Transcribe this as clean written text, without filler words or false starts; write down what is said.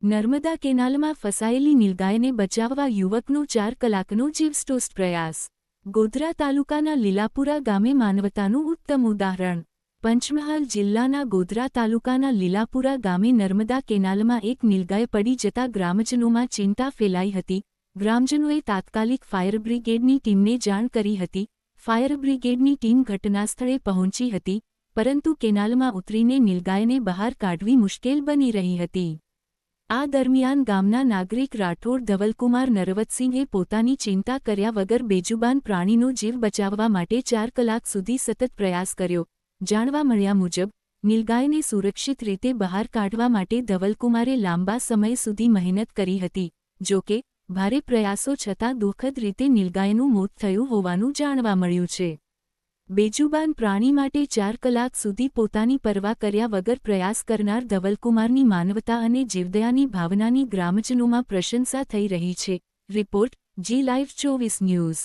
નર્મદા કેનાલમાં ફસાયેલી નીલગાયને બચાવવા યુવકનો 4 કલાકનો જીવસ્ટોસ્ટ પ્રયાસ. ગોધરા તાલુકાના લીલાપુરા ગામે માનવતાનું ઉત્તમ ઉદાહરણ. પંચમહાલ જિલ્લાના ગોધરા તાલુકાના લીલાપુરા ગામે નર્મદા કેનાલમાં એક નીલગાય પડી જતા ગ્રામજનોમાં ચિંતા ફેલાઈ હતી. ગ્રામજનોએ તાત્કાલિક ફાયર બ્રિગેડની ટીમને જાણ કરી હતી. ફાયર બ્રિગેડની ટીમ ઘટનાસ્થળે પહોંચી હતી, પરંતુ કેનાલમાં ઉતરીને નીલગાયને બહાર કાઢવી મુશ્કેલ બની રહી હતી. આ દરમિયાન ગામના નાગરિક રાઠોડ ધવલકુમાર નરવતસિંહે પોતાની ચિંતા કર્યા વગર બેજુબાન પ્રાણીનો જીવ બચાવવા માટે 4 કલાક સુધી સતત પ્રયાસ કર્યો. જાણવા મળ્યા મુજબ, નીલગાયને સુરક્ષિત રીતે બહાર કાઢવા માટે ધવલકુમારે લાંબા સમય સુધી મહેનત કરી હતી. જોકે, ભારે પ્રયાસો છતાં દુઃખદ રીતે નીલગાયનું મોત થયું હોવાનું જાણવા મળ્યું છે. બેજુબાન પ્રાણી માટે 4 કલાક સુધી પોતાની પરવા કર્યા વગર પ્રયાસ કરનાર ધવલકુમારની માનવતા અને જીવદયાની ભાવનાની ગ્રામજનોમાં પ્રશંસા થઈ રહી છે. Report G live 24 news.